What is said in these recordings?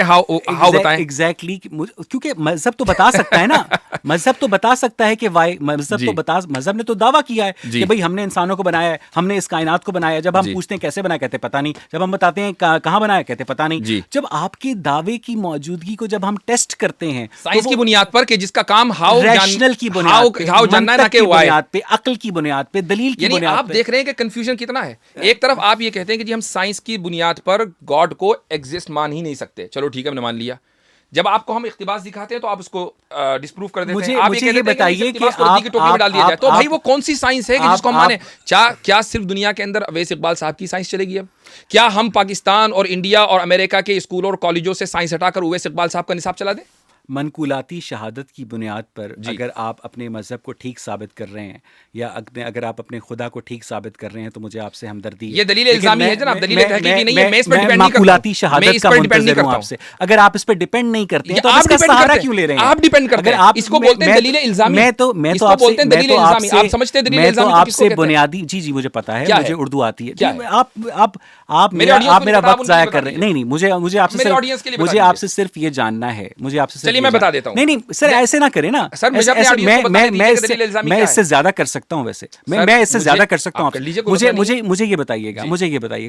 How बताएं exactly, क्योंकि मजहब तो बता सकता है ना, मजहब तो बता सकता है कि वाई, मजहब ने तो दावा किया है कि भाई हमने इंसानों को बनाया है, हमने इस कायनात को बनाया है। जब हम पूछते हैं कैसे बनाया, कहते पता नहीं। जब हम बताते हैं कहाँ बनाया, कहते पता नहीं। जब आपके दावे की मौजूदगी को जब हम टेस्ट करते हैं साइंस की बुनियाद पर, कि जिसका काम रैशनल की बुनियाद पे, जानना है ना कि बुनियाद पे, अक्ल की बुनियाद पे, दलील की बुनियाद पे। आप देख रहे हैं कि कंफ्यूजन कितना है। एक तरफ आप ये कहते हैं कि जी हम साइंस की बुनियाद पर गॉड को एग्जिस्ट मान ही नहीं सकते, चलो ठीक है हमने मान लिया। जब आपको हम इख्तिबास दिखाते हैं तो आप उसको डिस्प्रूव कर देते हैं। आप ये बताइए कि आप टोकरी में डाल दिया जाए, तो भाई वो कौन सी साइंस है कि जिसको हम माने? क्या सिर्फ दुनिया के अंदर अवैस इकबाल साहब की साइंस चलेगी? अब क्या हम पाकिस्तान और इंडिया और अमेरिका के स्कूलों और कॉलेजों से साइंस हटाकर अवैस इकबाल साहब का निसाब चला दें? मनकुलाती शहादत की बुनियाद पर अगर आप अपने मजहब को ठीक साबित कर रहे हैं, या अगर आप अपने खुदा को ठीक साबित कर रहे हैं, तो मुझे आपसे हमदर्दी है। ये दलील इल्जामी है जनाब, दलील तहकीकी नहीं है। मैं इस पर डिपेंड नहीं करता। मनकुलाती शहादत का मुंतज़िर हूं आपसे। अगर आप इस पर डिपेंड नहीं करते हैं तो आप इसका सहारा क्यों ले रहे हैं? आप डिपेंड करते हैं। इसको बोलते हैं दलील इल्जामी। मैं तो आप समझते हैं दलील इल्जामी आपसे बुनियादी, जी मुझे पता है, मुझे उर्दू आती है। आप मेरा वक्त जाया कर रहे हैं। नहीं, मुझे आपसे सिर्फ ये जानना है, मुझे आपसे, चलिए मैं बता देता हूं। नहीं सर, ऐसे ना करें ना सर, मैं इससे ज्यादा कर सकता हूं। वैसे मैं इससे ज्यादा कर सकता हूं। मुझे ये बताइएगा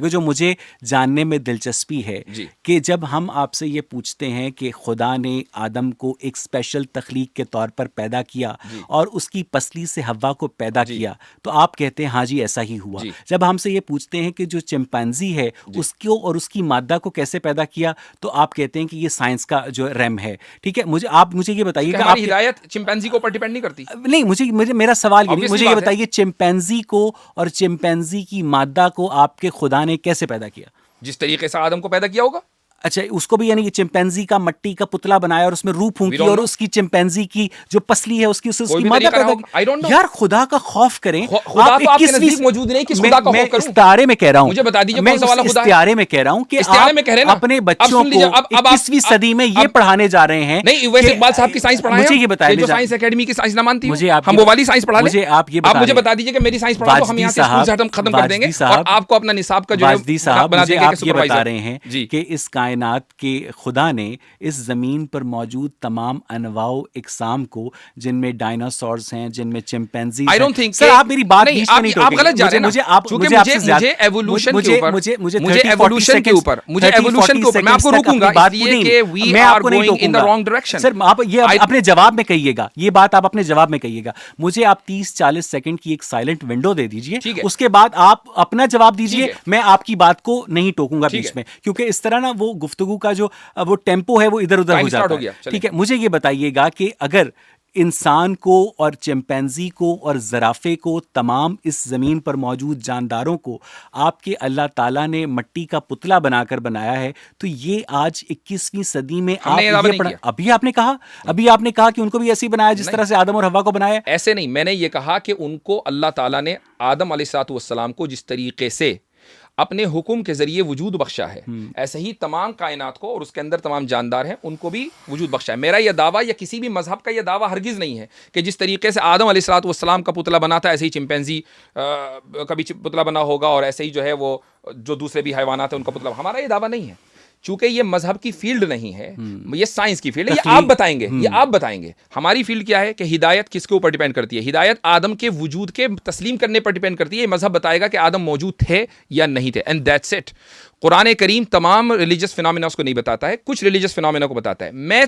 जो मुझे जानने में दिलचस्पी है कि जब हम आपसे ये पूछते हैं कि खुदा ने आदम को एक स्पेशल तख्लीक के तौर पर पैदा किया और उसकी पसली से हव्वा को पैदा किया, तो आप कहते हैं हाँ जी ऐसा ही हुआ। जब हमसे ये पूछते हैं कि जो चिंपैंजी है उसको और उसकी मादा को कैसे पैदा किया, तो आप कहते हैं कि ये साइंस का जो रेम है। ठीक है, मुझे ये बताइए कि हमारी हिदायत चिंपैंजी के ऊपर डिपेंड नहीं करती। नहीं, मुझे मेरा सवाल ये नहीं, मुझे ये बताइए चिंपैंजी को और चिंपैंजी की मादा को आपके खुदा ने कैसे पैदा किया? जिस तरीके से आदम को पैदा किया होगा। अच्छा, उसको भी यानी कि चिंपैंजी का मट्टी का पुतला बनाया और उसमें रूह फूंकी और उसकी चिंपैंजी की जो पसली है उसकी मादा पैदा की। यार खुदा का खौफ करें। खुदा तो आपके नजदीक मौजूद नहीं, किस खुदा का खौफ करूं? इस तारे में कह रहा हूं, मुझे बता दीजिए कौन सा वाला खुदा है? इस तारे में कह रहा हूं कि आप अपने बच्चों को 21वीं सदी में ये पढ़ाने जा रहे हैं। नहीं, वैसे इकबाल साहब की साइंस पढ़ाएं। मुझे ये बताइए, जो साइंस एकेडमी की साइंस ना मानती मुझे हम वो वाली साइंस पढ़ा लें। आप मुझे बता दीजिए कि मेरी साइंस पढ़ा दो, हम यहाँ से स्कूल से खत्म कर देंगे और आपको अपना निसाब का जो है बना देंगे। आप ये बता रहे हैं कि इस कायनात के खुदा ने इस जमीन पर मौजूद तमाम अनवाओ इकसाम को, जिनमें डायनासोर्स हैं, जिनमें chimpanzee, I don't think sir आप मेरी बात बीच में नहीं आप गलत जा रहे हैं। मुझे एवोल्यूशन के ऊपर मैं आपको रोकूंगा इसलिए कि we are going in the wrong direction. Sir आप ये अपने जवाब में कहिएगा, ये बात आप अपने जवाब में कहिएगा। मुझे आप 30-40 सेकंड की एक साइलेंट विंडो दे दीजिए, उसके बाद आप अपना जवाब दीजिए। मैं आपकी बात को नहीं टोकूंगा बीच में, क्योंकि इस तरह ना वो गुफ्तगू का जो वो टेम्पो है वो इधर उधर हो जाता है। ठीक है, मुझे ये बताइएगा कि अगर इंसान को और चिंपैंजी को और ज़राफ़े को, तमाम इस ज़मीन पर मौजूद जानदारों को आपके अल्लाह ताला ने मट्टी का पुतला बनाकर बनाया है, तो ये आज 21वीं सदी में अभी आपने कहा कि उनको भी ऐसे ही बनाया जिस तरह से आदम और हव्वा को बनाया। ऐसे नहीं, मैंने ये कहा कि उनको अल्लाह ताला ने आदम अलैहिस्सलाम को जिस तरीके से अपने हुक्म के जरिए वजूद बख्शा है, ऐसे ही तमाम कायनात को और उसके अंदर तमाम जानदार हैं उनको भी वजूद बख्शा है। मेरा यह दावा या किसी भी मजहब का यह दावा हरगिज़ नहीं है कि जिस तरीके से आदम अलैहिस्सलाम का पुतला बना था ऐसे ही चिंपैंजी का भी पुतला बना होगा और ऐसे ही जो है वो जो दूसरे भी हैवानात हैं उनका पुतला। हमारा ये दावा नहीं है, चूंकि ये मजहब की फील्ड नहीं है, ये साइंस की फील्ड है। ये आप बताएंगे हमारी फील्ड क्या है कि हिदायत किसके ऊपर डिपेंड करती है। हिदायत आदम के वजूद के तस्लीम करने पर डिपेंड करती है। ये मजहब बताएगा कि आदम मौजूद थे या नहीं थे, एंड दैट्स इट। कुरान करीम तमाम रिलीजियस फिनोमेना को नहीं बताता है, कुछ रिलीजियस फिनोमेना को बताता है। मैं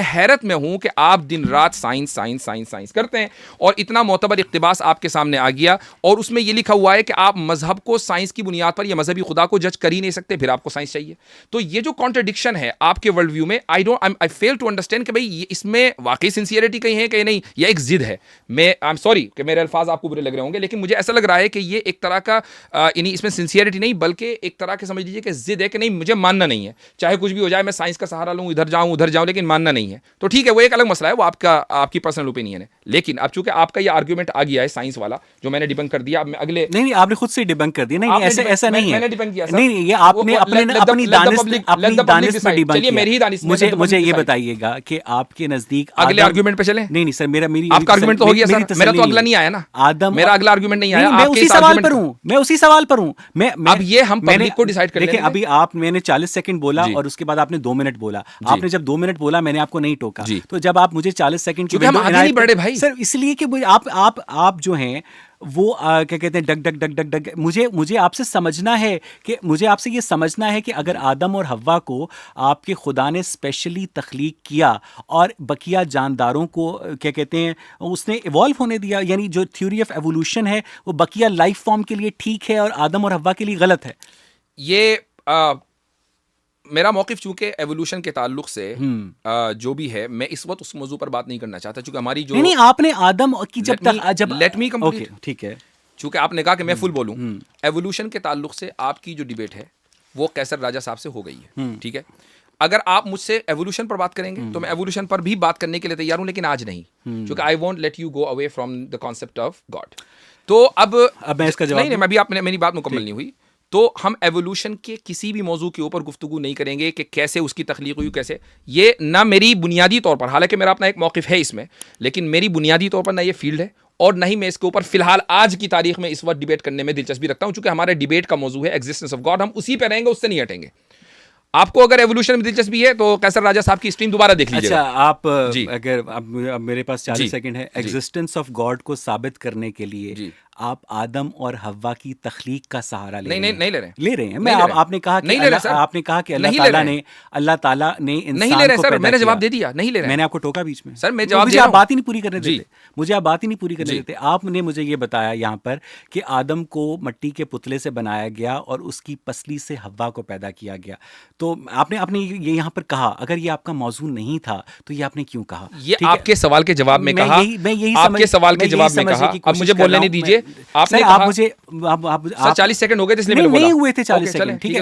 हैरत में हूं कि आप दिन रात साइंस करते हैं और इतना मोतबर इक़्तिबास आपके सामने आ गया और उसमें यह लिखा हुआ है कि आप मजहब को साइंस की बुनियाद पर या मजहबी खुदा को जज कर ही नहीं सकते, फिर आपको साइंस चाहिए। तो ये जो कॉन्ट्रडिक्शन है आपके वर्ल्ड व्यू में, आई फेल टू अंडरस्टैंड कि भाई इसमें वाकई सिंसियरिटी कहीं है कहीं नहीं, यह एक जिद है। आई एम सॉरी कि मेरे अल्फाज आपको बुरे लग रहे होंगे, लेकिन मुझे ऐसा लग रहा है कि ये एक तरह का यानी इसमें सिंसियरिटी नहीं बल्कि एक तरह समझ लीजिए कि जिद है कि नहीं मुझे मानना नहीं है, चाहे कुछ भी हो जाए मैं साइंस का सहारा लूं, इधर जाऊं उधर जाऊं, लेकिन मानना नहीं है। तो ठीक है, वो एक अलग मसला है, वो आपकी पर्सनल ओपिनियन है। लेकिन अब चूंकि आपका ये आर्गुमेंट आ गया है साइंस वाला जो मैंने डिबंक कर दिया, अब मैं अगले नहीं आपने खुद से डिबंक कर दिया। नहीं ऐसा नहीं है, मैंने डिबंक किया सर। नहीं ये आपने अपनी दानिश में डिबंक किया। मेरी ही दानिश में मुझे ये बताइएगा कि आपके नजदीक अगले आर्गुमेंट पे चले। नहीं सर, मेरी आपका आर्गुमेंट तो हो गया सर, मेरा तो अगला नहीं आया ना। आदम मेरा अगला आर्गुमेंट नहीं आया। मैं उसी सवाल पर हूं। अब ये हम पब्लिक को डिसाइड कर देखिए अभी मैंने 40 सेकंड बोला और उसके बाद आपने 2 मिनट बोला। आपने जब 2 मिनट बोला मैंने आपको नहीं टोका, तो जब आप मुझे 40 सेकंड की हम आगे नहीं बढ़े भाई सर, इसलिए कि आप जो हैं वो क्या कहते हैं डग मुझे आपसे समझना है कि मुझे आपसे ये समझना है कि अगर आदम और हव्वा को आपके खुदा ने स्पेशली तख्लीक किया और बकिया जानदारों को क्या कहते हैं उसने इवॉल्व होने दिया, यानी जो थ्योरी ऑफ एवोल्यूशन है वो बकिया लाइफ फॉर्म के लिए ठीक है और आदम और हव्वा के लिए गलत है। ये मेरा मौक़िफ़ चूंकि एवोल्यूशन के ताल्लुक से जो भी है, मैं इस वक्त उस मौजू पर बात नहीं करना चाहता, चूंकि हमारी जो नहीं आपने आदम की जब लेट मी कंप्लीट, ठीक है, चूंकि आपने कहा कि मैं फुल बोलूं, एवोल्यूशन के ताल्लुक से आपकी जो डिबेट है वो कैसर राजा साहब से हो गई है, ठीक है। अगर आप मुझसे एवोल्यूशन पर बात करेंगे तो मैं एवोल्यूशन पर भी बात करने के लिए तैयार हूं, लेकिन आज नहीं, क्योंकि I won't let you go away from the concept of God. तो अब मैं इसका जवाब नहीं, मैं भी आपने मेरी बात मुकम्मल नहीं हुई, तो हम एवोल्यूशन के किसी भी मौजू के ऊपर गुफ्तगू नहीं करेंगे कि कैसे उसकी तख्लीक हुई, कैसे, ये ना मेरी बुनियादी तौर पर, हालांकि मेरा अपना एक मौक़िफ़ है इसमें, लेकिन मेरी बुनियादी तौर पर ना ये फील्ड है और ना ही मैं इसके ऊपर फिलहाल आज की तारीख में इस वक्त डिबेट करने में दिलचस्पी रखता हूं, चूंकि हमारे डिबेट का मौजू है एग्जिस्टेंस ऑफ गॉड, हम उसी पे रहेंगे, उससे नहीं हटेंगे। आपको अगर एवोल्यूशन में दिलचस्पी है तो कैसर राजा साहब की स्ट्रीम दोबारा देख लीजिए। अच्छा, आप अगर अब मेरे पास 40 सेकंड है, एग्जिस्टेंस ऑफ गॉड को साबित करने के लिए आप आदम और हव्वा की तख्लीक का सहारा ले रहे हैं। नहीं ले रहे हैं। आपने कहा कि अल्लाह ताला ने इंसान नहीं ले रहे सर, मैंने जवाब दे दिया, नहीं ले रहे। मैंने आपको टोका बीच में सर, मैं जवाब मुझे आप बात ही नहीं पूरी करने देते, मुझे आप बात ही नहीं पूरी करने देते। आपने मुझे ये बताया यहाँ पर कि आदम को मट्टी के पुतले से बनाया गया और उसकी पसली से हव्वा को पैदा किया गया, तो आपने ये यहाँ पर कहा, अगर ये आपका मौजू नहीं था तो ये आपने क्यों कहा? ये आपके सवाल के जवाब में कहा, आपके सवाल के जवाब में कहा, अब मुझे बोलने नहीं दीजिए। आपने आप मुझे सर 40 सेकंड हो गए थे, इसलिए मैंने बोला नहीं हुए थे 40 सेकंड, ठीक है।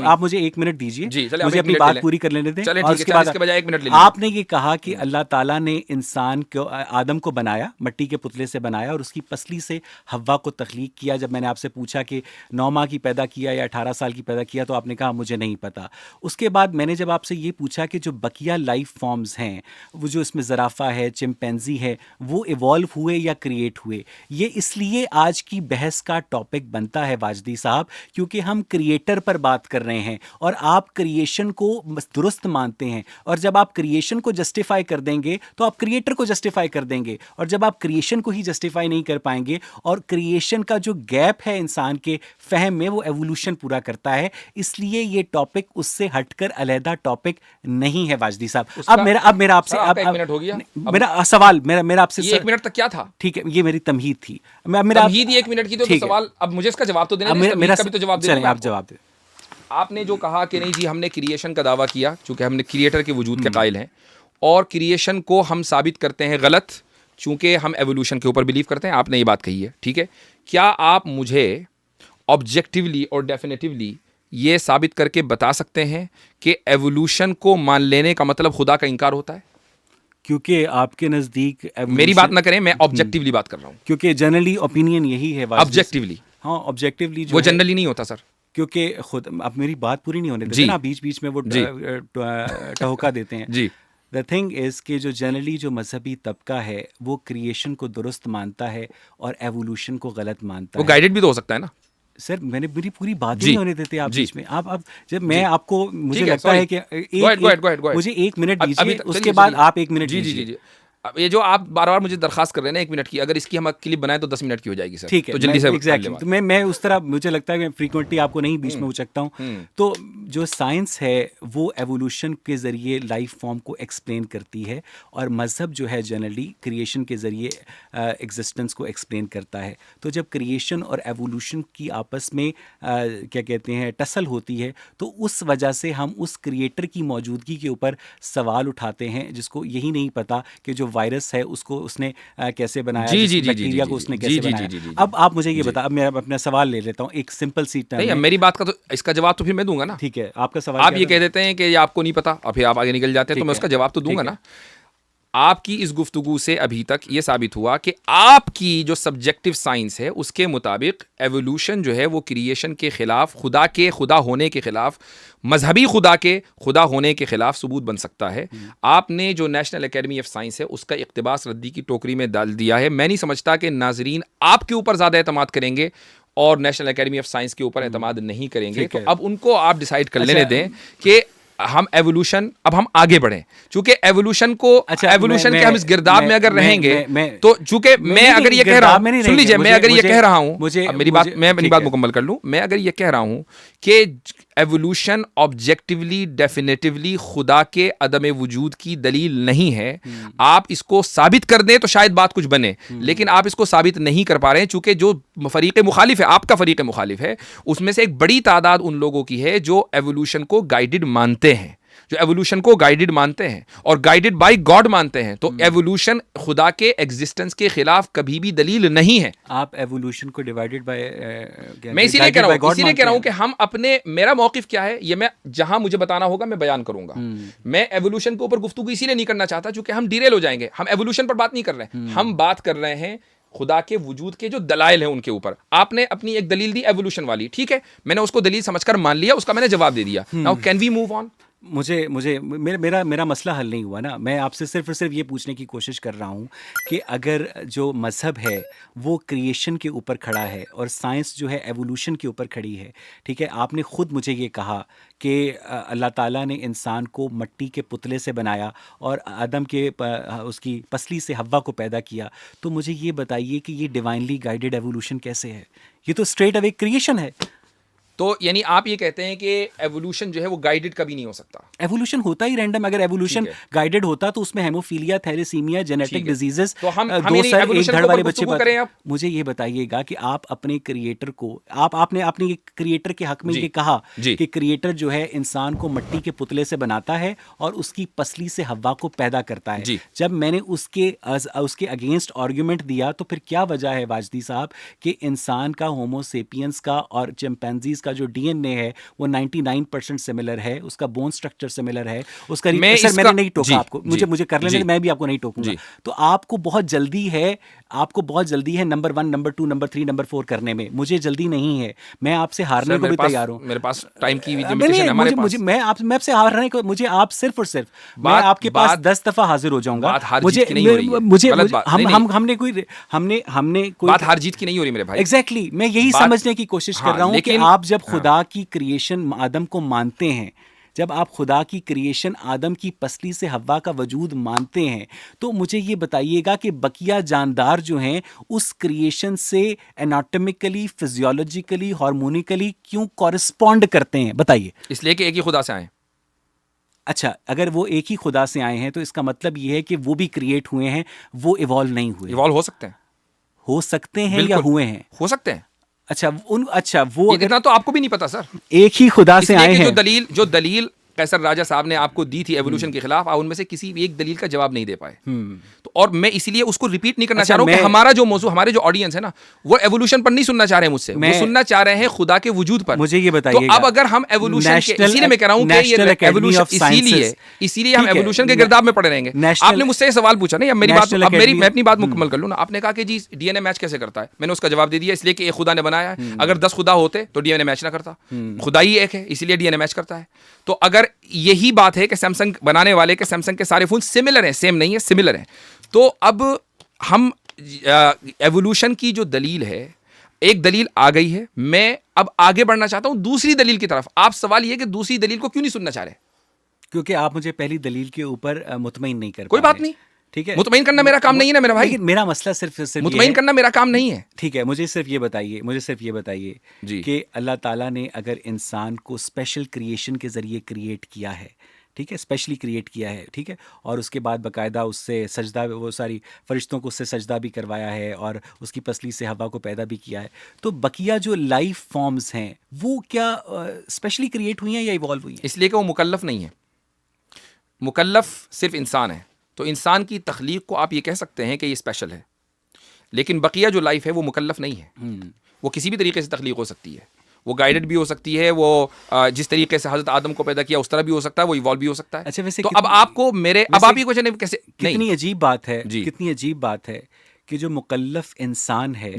आप मुझे 1 मिनट दीजिए, मुझे अपनी बात पूरी कर लेने दें। और उसके बाद बजाय 1 मिनट ले आपने ये कहा कि अल्लाह ताला ने इंसान को, आदम को बनाया, मट्टी के पुतले से बनाया और उसकी पसली से हव्वा को तख्लीक किया। जब मैंने आपसे पूछा कि 9 माह की पैदा किया या 18 साल की पैदा किया, तो आपने कहा मुझे नहीं पता। उसके बाद मैंने जब आपसे ये पूछा कि जो बकिया लाइफ फॉर्म्स हैं, वो जो इसमें ज़राफ़ा है, चिंपैंजी है, वो इवॉल्व हुए या क्रिएट हुए, ये इसलिए आज की बहस का टॉपिक बनता है वाजदी साहब, क्योंकि हम क्रिएटर पर बात कर रहे हैं और आप क्रिएशन को दुरुस्त मानते हैं, और जब आप क्रिएशन को जस्टिफाई कर देंगे तो आप क्रिएटर को जस्टिफाई कर देंगे, और जब आप क्रिएशन को ही जस्टिफाई नहीं कर पाएंगे और क्रिएशन का जो गैप है इंसान के फहम में, वो एवोल्यूशन पूरा करता है। इसलिए ये टॉपिक उससे हटकर अलहदा टॉपिक नहीं है वाजदी साहब। अब मेरा आपसे 1 मिनट हो गया, मेरा सवाल मेरा आपसे 1 मिनट तक क्या था? ठीक है, ये मेरी तमहीद थी। मेरा 1 मिनट की, तो सवाल, अब मुझे इसका जवाब तो देना है, मेरा का भी तो जवाब देना है। आप जवाब दें। आपने जो कहा कि नहीं जी हमने क्रिएशन का दावा किया, चूंकि हमने क्रिएटर के वजूद के कायल हैं, और क्रिएशन को हम साबित करते हैं गलत, चूंकि हम एवोल्यूशन के ऊपर बिलीव करते हैं, आपने ये बात कही है, ठीक है। क्या आप मुझे ऑब्जेक्टिवली और डेफिनेटिवली ये साबित करके बता सकते हैं कि एवोल्यूशन को मान लेने का मतलब खुदा का इनकार होता है? क्योंकि आपके नज़दीक मेरी बात ना करें, मैं ऑब्जेक्टिवली बात कर रहा हूँ, क्योंकि जनरली ओपिनियन यही है। ऑब्जेक्टिवली, हाँ, ऑब्जेक्टिवली वो जनरली नहीं होता सर, क्योंकि खुद अब मेरी बात पूरी नहीं होने देते ना, बीच बीच में वो टहोका देते हैं जी। द थिंग इज़ कि जो जनरली जो मजहबी तबका है वो क्रिएशन को दुरुस्त मानता है और एवोल्यूशन को गलत मानता है। वो गाइडेड भी तो हो सकता है ना सर, मेरी पूरी बात ही नहीं होने देते आप बीच में। आप जब मैं आपको, मुझे लगता है कि मुझे 1 मिनट दीजिए, उसके बाद आप 1 मिनट दीजिए। अब ये जो आप बार-बार मुझे दरखास्त कर रहे हैं ना 1 मिनट की, अगर इसकी हम क्लिप बनाए तो 10 मिनट की हो जाएगी सर। ठीक है, तो जल्दी से एग्जैक्टली। तो मैं उस तरह, मुझे लगता है कि फ्रीक्वेंटली आपको नहीं बीच में उचकता हूँ। तो जो साइंस है वो एवोल्यूशन के ज़रिए लाइफ फॉर्म को एक्सप्लेन करती है, और मज़हब जो है जनरली क्रिएशन के ज़रिए एग्जिस्टेंस को एक्सप्लेन करता है। तो जब क्रिएशन और एवोल्यूशन की आपस में क्या कहते हैं टसल होती है, तो उस वजह से हम उस क्रिएटर की मौजूदगी के ऊपर सवाल उठाते हैं, जिसको यही नहीं पता कि जो वायरस है उसको उसने कैसे बनाया, बैक्टीरिया को उसने कैसे बनाया। अब आप मुझे ये बता, अब मैं अपना सवाल ले लेता हूँ एक सिंपल सी टर्म में। मेरी बात का तो इसका जवाब तो फिर मैं दूंगा ना। ठीक है, आपका सवाल आप ये कह देते हैं कि ये आपको नहीं पता, और फिर आप आगे निकल जाते हैं, तो मैं उसका जवाब तो दूंगा ना। आपकी इस गुफ्तगू से अभी तक ये साबित हुआ कि आपकी जो सब्जेक्टिव साइंस है उसके मुताबिक एवोल्यूशन जो है वो क्रिएशन के खिलाफ, खुदा के खुदा होने के खिलाफ, मजहबी खुदा के खुदा होने के खिलाफ सबूत बन सकता है। आपने जो नेशनल एकेडमी ऑफ साइंस है उसका इक़्तिबास रद्दी की टोकरी में डाल दिया है। मैं नहीं समझता कि नाजरीन आपके ऊपर ज़्यादा एतमाद करेंगे और नेशनल एकेडमी ऑफ साइंस के ऊपर एतमाद नहीं करेंगे, तो है। अब उनको आप डिसाइड कर लेने दें कि हम एवोल्यूशन, अब हम आगे बढ़ें, चूंकि एवोल्यूशन को, एवोल्यूशन के हम इस गिरदाब में अगर रहेंगे तो चूंकि मैं अगर ये कह रहा हूं, सुन लीजिए, मैं अगर ये कह रहा हूं, अब मेरी बात, मैं अपनी बात मुकम्मल कर लूं, मैं अगर ये कह रहा हूं कि एवोल्यूशन ऑब्जेक्टिवली डेफिनेटिवली खुदा के अदम वजूद की दलील नहीं है, आप इसको साबित कर दें तो शायद बात कुछ बने, लेकिन आप इसको साबित नहीं कर पा रहे हैं, चूंकि जो फरीक मुखालिफ है, आपका फरीक मुखालिफ है, उसमें से एक बड़ी तादाद उन लोगों की है जो एवोल्यूशन को गाइडेड मानते हैं, जो एवोल्यूशन को गाइडेड मानते हैं और गाइडेड बाय गॉड मानते हैं। तो एवोल्यूशन खुदा के एग्जिस्टेंस के खिलाफ कभी भी दलील नहीं है। आप एवोल्यूशन को डिवाइडेड बाय, मैं इसीलिए कह रहा हूं कि हम अपने, मेरा मौकिफ क्या है ये मैं जहां मुझे बताना होगा मैं बयान करूंगा। मैं एवोल्यूशन के ऊपर गुफ्तगू इसीलिए नहीं करना चाहता क्योंकि हम डिरेल हो जाएंगे। हम एवोल्यूशन पर बात नहीं कर रहे हैं, हम बात कर रहे हैं खुदा के वजूद के जो दलाइल हैं उनके ऊपर। आपने अपनी एक दलील दी एवोल्यूशन वाली, ठीक है, मैंने उसको दलील समझकर मान लिया, उसका मैंने जवाब दे दिया। Now can we move on? मेरा मसला हल नहीं हुआ ना। मैं आपसे सिर्फ ये पूछने की कोशिश कर रहा हूँ कि अगर जो मज़हब है वो क्रिएशन के ऊपर खड़ा है और साइंस जो है एवोल्यूशन के ऊपर खड़ी है, ठीक है, आपने ख़ुद मुझे ये कहा कि अल्लाह ताला ने इंसान को मिट्टी के पुतले से बनाया और आदम के उसकी पसली से हव्वा को पैदा किया, तो मुझे ये बताइए कि ये डिवाइनली गाइडेड एवोल्यूशन कैसे है? ये तो स्ट्रेट अवे क्रिएशन है। तो यानी आप ये कहते हैं कि एवोल्यूशन जो है वो गाइडेड कभी नहीं हो सकता? एवोल्यूशन होता ही रैंडम। अगर एवोल्यूशन गाइडेड होता तो उसमें हेमोफीलिया, थैलेसीमिया, जेनेटिक डिजीजेस, तो हम दो सर एक धड़ वाले बच्चे करें। आप मुझे ये बताइएगा कि आप अपने क्रिएटर को, आपने अपने क्रिएटर के हक में ये कहा कि क्रिएटर जो है इंसान को मिट्टी के पुतले से बनाता है और उसकी पसली से हव्वा को पैदा करता है। जब मैंने उसके अगेंस्ट आर्ग्यूमेंट दिया तो फिर क्या वजह है वाजदी साहब कि इंसान का, होमोसेपियंस का और चिंपैंजीज का जो डीएनए है वो 99% सिमिलर है, उसका बोन स्ट्रक्चर सिमिलर है, उसका मैंने नहीं टोका आपको, मुझे कर लेने, मैं भी आपको नहीं टोकूंगा। तो आपको बहुत जल्दी है नंबर 1, नंबर 2, नंबर 3, नंबर 4 करने में, मुझे जल्दी नहीं है। मैं आपसे हारने को भी तैयार हूं। मेरे पास टाइम की लिमिटेशन है, हमारे पास। मैं आपसे हारने को, मुझे आप सिर्फ और सिर्फ, मैं आपके पास 10 दफा हाजिर हो जाऊंगा। हमने कोई बात हार जीत की नहीं हो रही मेरे भाई। एग्जैक्टली, मैं यही समझने की कोशिश कर रहा हूं कि आप जब खुदा की क्रिएशन आदम को मानते हैं, जब आप खुदा की क्रिएशन आदम की पसली से हव्वा का वजूद मानते हैं, तो मुझे ये बताइएगा कि बकिया जानदार जो हैं उस क्रिएशन से एनाटॉमिकली, फिजियोलॉजिकली, हार्मोनिकली क्यों कॉरेस्पॉन्ड करते हैं? बताइए। इसलिए कि एक ही खुदा से आए। अच्छा, अगर वो एक ही खुदा से आए हैं तो इसका मतलब ये है कि वो भी क्रिएट हुए हैं, वो इवॉल्व नहीं हुए। इवॉल्व हो सकते हैं या हुए हैं? हो सकते हैं। अच्छा, वो इतना तो आपको भी नहीं पता सर। एक ही खुदा से आए हैं। जो दलील कैसर राजा साहब ने आपको दी थी एवोल्यूशन के खिलाफ, आप उनमें से किसी एक दलील का जवाब नहीं दे पाए। तो और मैं इसीलिए उसको रिपीट नहीं करना चाह रहा हूं कि हमारा जो मौजू, हमारे जो ऑडियंस है ना, वो एवोल्यूशन पर नहीं सुनना चाह रहे हैं मुझसे, वो सुनना चाह रहे हैं खुदा के वजूद पर। मुझे ये बताइए, तो अब अगर हम एवोल्यूशन के, इसीलिए मैं कह रहा हूं कि ये एवोल्यूशन, इसीलिए हम एवोल्यूशन के गिरदाब में पड़े रहेंगे। आपने मुझसे ये सवाल पूछा नहीं, मैं अपनी बात मुकम्मल कर लूं ना। आपने कहा कि जी डीएनए मैच कैसे करता है, मैंने उसका जवाब दे दिया, इसलिए कि एक खुदा ने बनाया है। अगर 10 खुदा होते तो डीएनए मैच ना करता, खुदा ही एक है इसलिए डीएनए मैच करता है। तो अगर यही बात है कि सैमसंग बनाने वाले के सैमसंग के सारे फोन सिमिलर हैं, सेम नहीं है, सिमिलर हैं, तो अब हम एवोल्यूशन की जो दलील है, एक दलील आ गई है, मैं अब आगे बढ़ना चाहता हूं दूसरी दलील की तरफ। आप सवाल ये कि दूसरी दलील को क्यों नहीं सुनना चाह रहे? क्योंकि आप मुझे पहली दलील के ऊपर मुतमईन नहीं कर। कोई बात नहीं, ठीक है, मुतमईन करना मेरा काम नहीं है ना मेरा भाई। लेकिन मेरा मसला सिर्फ मुतमईन करना मेरा काम नहीं है। ठीक है, मुझे सिर्फ ये बताइए कि अल्लाह ताला ने अगर इंसान को स्पेशल क्रिएशन के जरिए क्रिएट किया है, ठीक है, स्पेशली क्रिएट किया है, ठीक है, और उसके बाद बाकायदा उससे सजदा, वो सारी फरिश्तों को उससे सजदा भी करवाया है और उसकी पसली से हवा को पैदा भी किया है, तो बकिया जो लाइफ फॉर्म्स हैं वो क्या स्पेशली क्रिएट हुई हैं या इवॉल्व हुई हैं? इसलिए कि वो मुकल्लफ नहीं है। मुकल्लफ सिर्फ इंसान है, तो इंसान की तख्लीक को आप ये कह सकते हैं कि ये स्पेशल है, लेकिन बकिया जो लाइफ है वो मुकल्लफ नहीं है। वो किसी भी तरीके से तख्लीक हो सकती है, वो गाइडेड भी हो सकती है, वो जिस तरीके से हजरत आदम को पैदा किया उस तरह भी हो सकता है, वो इवॉल्व भी हो सकता है। अच्छा, वैसे तो अब आपको मेरे, अब आप ये क्वेश्चन कैसे, कितनी अजीब बात है कि जो मुकल्लफ इंसान है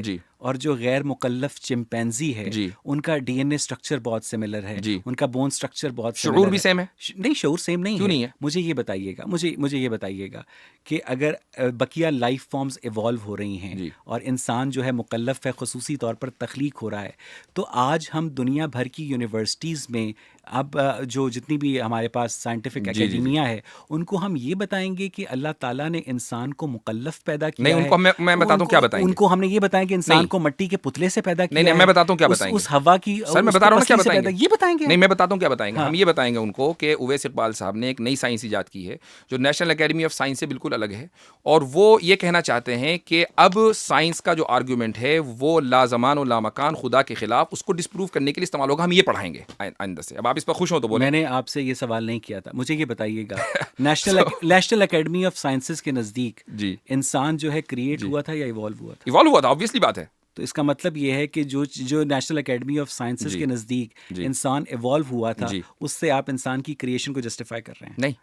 और जो गैर मुकल्लफ चिंपैंजी है उनका डीएनए स्ट्रक्चर बहुत सिमिलर है, उनका बोन स्ट्रक्चर बहुत शऊर भी सेम है? नहीं, शऊर सेम नहीं क्यों है? नहीं है? मुझे ये बताइएगा, मुझे ये बताइएगा कि अगर बकिया लाइफ फॉर्म्स इवॉल्व हो रही हैं और इंसान जो है मुकल्लफ है, खुसूसी तौर पर तख्लीक हो रहा है, तो आज हम दुनिया भर की यूनिवर्सिटीज़ में अब जो जितनी भी हमारे पास साइंटिफिक एकेडमिया है, उनको हम ये बताएंगे कि अल्लाह ताला ने इंसान को मुकल्लफ पैदा किया नहीं, उनको मैं बताता हूँ क्या बताएंगे। उनको हमने ये बताया कि इंसान को मट्टी के पुतले से पैदा किया। नहीं, मैं बताता हूँ क्या बताएंगे। उस हवा की, सर मैं बता रहा हूँ क्या बताएंगे, ये बताएंगे। नहीं, मैं बताता हूँ क्या बताएंगे। हम ये बताएंगे उनको कि उवैस इकबाल साहब ने एक नई साइंस ईजाद की है जो नेशनल एकेडमी ऑफ साइंस से बिल्कुल अलग है, और वो ये कहना चाहते हैं कि अब साइंस का जो आर्गूमेंट है वो लाजमान और लामकान खुदा के खिलाफ, उसको डिस्प्रूव करने के लिए इस्तेमाल होगा। हम ये पढ़ाएंगे आइंदा से। अब आप इस पर खुश हो तो बोले। मैंने आपसे ये सवाल नहीं किया था, मुझे ये बताइएगा नेशनल एकेडमी ऑफ साइंसेस के नज़दीक इंसान जो है क्रिएट हुआ था या इवॉल्व हुआ था? इवॉल्व हुआ था, ऑब्वियसली बात है। तो इसका मतलब ये है कि जो नेशनल एकेडमी ऑफ साइंसेस के नज़दीक इंसान इवॉल्व हुआ था, उससे आप इंसान की क्रिएशन को जस्टिफाई कर रहे हैं? नहीं,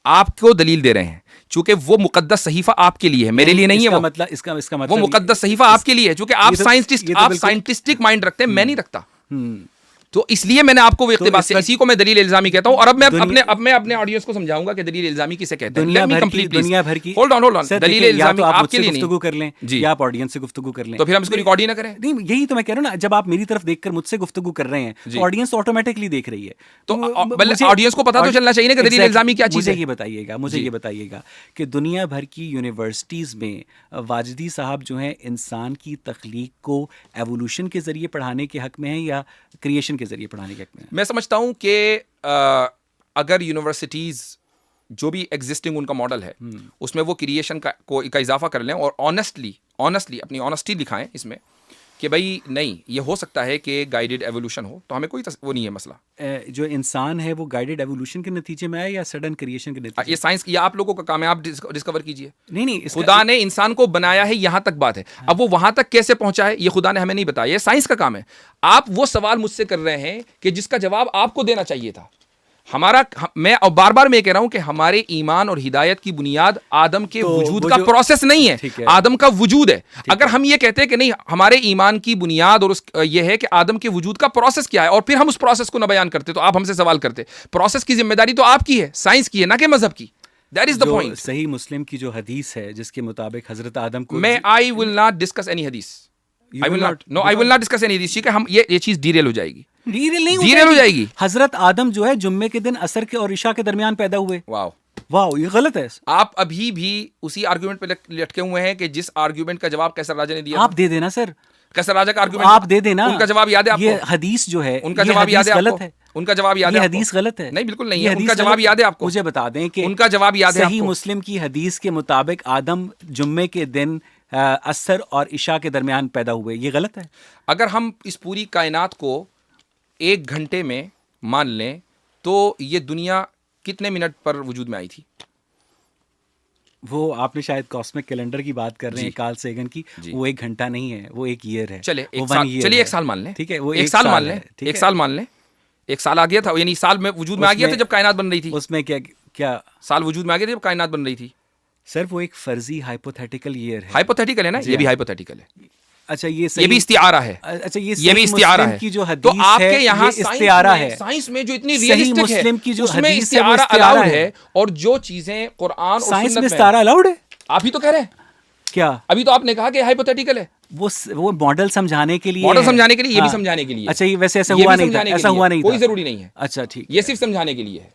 आपको दलील दे रहे हैं, चूंकि वो मुकद्दस सहीफा आपके लिए है, मेरे लिए नहीं है। वो मतलब इसका मतलब वो मुकद्दस सहीफा आपके लिए है, चूंकि आप साइंटिस्टिक माइंड रखते हैं, मैं नहीं रखता। तो इसलिए मैंने आपको इख्तिबास से इसी को मैं दलील इल्जामी कहता हूं। और अब मैं अपने ऑडियंस को समझाऊंगा कि दलील इल्जामी किसे कहते हैं। दुनिया भर की होल्ड ऑन दलील इल्जामी आपके लिए गुफ्तगू कर लें या आप ऑडियंस से गुफ्तगू कर लें, तो फिर हम इसको रिकॉर्ड ही ना करें। नहीं, यही तो मैं कह रहा हूं ना, जब आप मेरी तरफ देखकर मुझसे गुफ्तगू कर रहे हैं तो ऑडियंस ऑटोमेटिकली देख रही है, तो ऑडियंस को पता तो चलना चाहिए ना कि दलील इल्जामी क्या चीज है। मुझे ये बताइएगा कि दुनिया भर की यूनिवर्सिटीज में वाजिदी साहब जो है इंसान की तख्लीक को एवोल्यूशन के जरिए पढ़ाने के हक में है या क्रिएशन के जरिए पढ़ाने के हक में? मैं समझता हूं कि अगर यूनिवर्सिटीज जो भी एग्जिस्टिंग उनका मॉडल है उसमें वो क्रिएशन का इजाफा कर लें और ऑनेस्टली अपनी ऑनेस्टी दिखाएं इसमें कि भाई नहीं, ये हो सकता है कि गाइडेड एवोल्यूशन हो, तो हमें कोई वो नहीं है मसला। जो इंसान है वो गाइडेड एवोल्यूशन के नतीजे में आया या सडन क्रिएशन के नतीजे? ये साइंस, ये आप लोगों का काम है, आप डिस्कवर कीजिए। नहीं, खुदा ने इंसान को बनाया है, यहाँ तक बात है। अब वो वहां तक कैसे पहुंचा है ये खुदा ने हमें नहीं बताया, ये साइंस का काम है। आप वो सवाल मुझसे कर रहे हैं कि जिसका जवाब आपको देना चाहिए था। मैं और बार बार मैं कह रहा हूं कि हमारे ईमान और हिदायत की बुनियाद आदम के वजूद का प्रोसेस नहीं है, आदम का वजूद है। अगर हम ये कहते हैं कि नहीं, हमारे ईमान की बुनियाद और ये है कि आदम के वजूद का प्रोसेस क्या है, और फिर हम उस प्रोसेस को न बयान करते, तो आप हमसे सवाल करते। प्रोसेस की जिम्मेदारी तो आपकी है, साइंस की है, ना कि मजहब की। That is the point. सही मुस्लिम की जो हदीस है जिसके मुताबिक हजरत आदम को, I will not discuss any hadith. I will not discuss any hadith। ठीक है, हम ये चीज डीरेल हो जाएगी। डीरेल हो जाएगी। हजरत आदम जो है जुम्मे के दिन असर के और इशा के दरमियान पैदा हुए। वाह, ये गलत है। आप अभी भी उसी आर्गुमेंट पे लटके हुए हैं कि जिस आर्गुमेंट का जवाब कैसर राजा ने दिया। आप दे देना सर, कैसर राजा का आर्गुमेंट आप दे देना। उनका जवाब याद है आपको? ये हदीस जो है, उनका जवाब याद है आपको? गलत है। उनका जवाब याद है? ये हदीस गलत है। नहीं, बिल्कुल नहीं है। उनका जवाब याद है आपको? मुझे बता दें कि उनका जवाब याद है आपको? सही मुस्लिम की हदीस के मुताबिक आदम जुम्मे के दिन असर और इशा के दरमियान पैदा हुए, ये गलत है। अगर हम इस पूरी कायनात को 1 घंटे में मान लें तो ये दुनिया कितने मिनट पर वजूद में आई थी? वो आपने शायद कॉस्मिक कैलेंडर की बात कर रहे हैं, कार्ल सेगन की। वो 1 घंटा नहीं है, वो 1 ईयर है। चलिए 1 साल मान लें। ठीक है, वो 1 साल मान लें। 1 साल मान लें। 1 साल आ गया था, यानी साल में वजूद में आ गया था जब कायनात बन रही थी। उसमें क्या साल वजूद में आ गया था जब कायनात बन रही थी? सर वो एक फर्जी हाइपोथेटिकल ईयर है। हाइपोथेटिकल है ना, ये भी हाइपोथेटिकल है। अच्छा, ये भी इस्तिआरा है। अच्छा, ये भी इस्तिआरा है की जो हदीस तो आपके यहाँ इस्तिआरा है। साइंस में जो इतनी रियलिस्टिक मुस्लिम की जो उसमें हदीस इस्तिआरा अलाउड है, और जो चीजें कुरान और साइंस में इस्तिआरा अलाउड है। आप ही तो कह रहे हैं। क्या? अभी तो आपने कहा कि हाइपोथेटिकल है। वो मॉडल समझाने के लिए, मॉडल समझाने के लिए, ये भी समझाने के लिए। अच्छा, ये वैसे ऐसा हुआ नहीं था, ऐसा हुआ नहीं था, कोई जरूरी नहीं है। अच्छा, ठीक, ये सिर्फ समझाने के लिए है।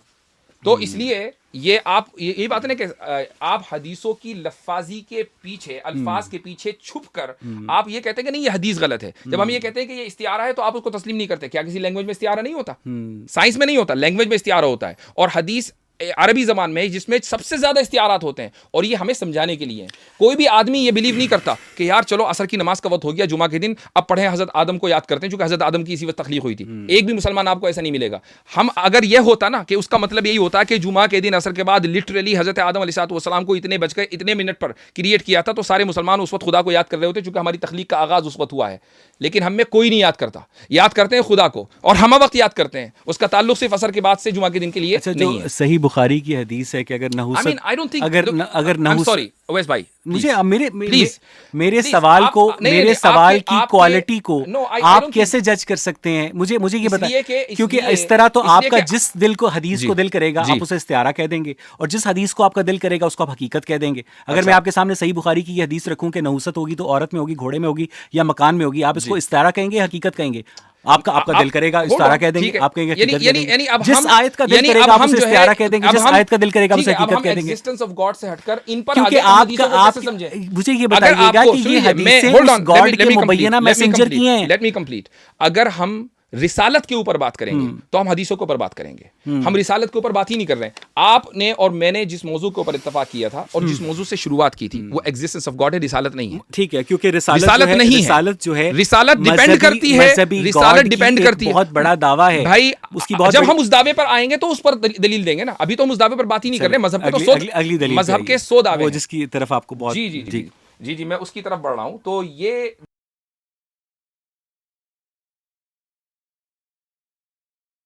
तो इसलिए ये आप ये बात नहीं कि आप हदीसों की लफ्फाजी के पीछे, अल्फाज के पीछे छुप कर आप ये कहते हैं कि नहीं ये हदीस गलत है। जब हम ये कहते हैं कि ये इस्तिआरा है तो आप उसको तस्लीम नहीं करते। क्या किसी लैंग्वेज में इस्तिआरा नहीं होता? साइंस में नहीं होता, लैंग्वेज में इस्तिआरा होता है। और हदीस अरबी ज़बान में जिसमें सबसे ज़्यादा इस्तिआरात होते हैं, और ये हमें समझाने के लिए है। कोई भी आदमी ये बिलीव नहीं करता कि यार चलो असर की नमाज का वक्त हो गया, जुमा के दिन अब पढ़ें, हज़रत आदम को याद करते हैं, क्योंकि हज़रत आदम की इसी वक्त तख्लीक हुई थी। एक भी मुसलमान आपको ऐसा नहीं मिलेगा। हम अगर यह होता ना कि उसका मतलब यही होता कि जुमा के दिन असर के बाद लिटरली हज़रत आदम अलैहिस्सलाम को इतने बज के इतने मिनट पर क्रिएट किया था, तो सारे मुसलमान उस वक्त खुदा को याद कर रहे होते, क्योंकि हमारी तख्लीक का आगाज़ उस वक्त हुआ है। लेकिन हम में कोई नहीं याद करता, याद करते हैं खुदा को, और हम वक्त याद करते हैं। उसका ताल्लुक सिर्फ असर के बाद से जुमा के दिन के लिए नहीं है। बुखारी की हदीस है कि अगर नहुसत, I mean, I don't think, अगर look, अगर I'm नहुसत, sorry, Uwais भाई, मुझे please, मेरे please, सवाल आप- को, नहीं, मेरे नहीं, सवाल आपके- की आपके- क्वालिटी को No, I आप don't कैसे जज कर सकते हैं? मुझे ये इसलिए बताएं, कि- क्योंकि इसलिए- इस तरह तो इसलिए आपका कि- जिस दिल को हदीस जी, को दिल करेगा जी। आप उसे इस्तिआरा कह देंगे, और जिस हदीस को आपका दिल करेगा उसको आप हकीकत कह देंगे। अगर मैं अच्छा। आपके सामने सही बुखारी की ये हदीस रखूं कि नहुसत होगी तो औरत में होगी, घोड़े में होगी या मकान में होगी, आप इसको इस्तिआरा कहेंगे, हकीकत कहेंगे? आपका दिल करेगा इस्तिआरा कह देंगे, आप कहेंगे हकीकत कह देंगे। अब जिस हम आयत का दिल यानी करेगा अब आप हम उसे जो है इस्तिआरा कह देंगे, अब जिस हम- आयत का दिल करेगा आप ठीक उसे है, अब हकीकत हम कह देंगे। एक्जिस्टेंस ऑफ गॉड से हटकर इन पर क्योंकि आगे हम हदीसों को आप कैसे समझें? मुझे ये अगर बताइएगा आपको कि ये सुनिए, मैं हदीसें होल्ड उस ऑन, गॉड के मुबैना मैसेंजर की हैं। Let me complete. अगर हम रिसालत के ऊपर बात करेंगे तो हम हदीसों के ऊपर बात करेंगे, हम रिसालत के ऊपर बात ही नहीं कर रहे हैं। आपने और मैंने जिस मौजू के ऊपर इत्तेफाक किया था और जिस मौजू से शुरुआत की थी वो एग्जिस्टेंस ऑफ गॉड है, रिसालत नहीं है। ठीक है, क्योंकि रिसालत नहीं है, रिसालत जो है रिसालत डिपेंड करती है, रिसालत डिपेंड करती है, बहुत बड़ा दावा है भाई। उसकी बहुत जब हम उस दावे पर आएंगे तो उस पर दलील देंगे ना, अभी तो हम उस दावे पर बात ही नहीं कर रहे। मजहब के तो अगली दलील मजहब के 100 दावे वो हैं, जिसकी तरफ आपको बहुत जी, मैं उसकी तरफ बढ़ रहा हूं। तो ये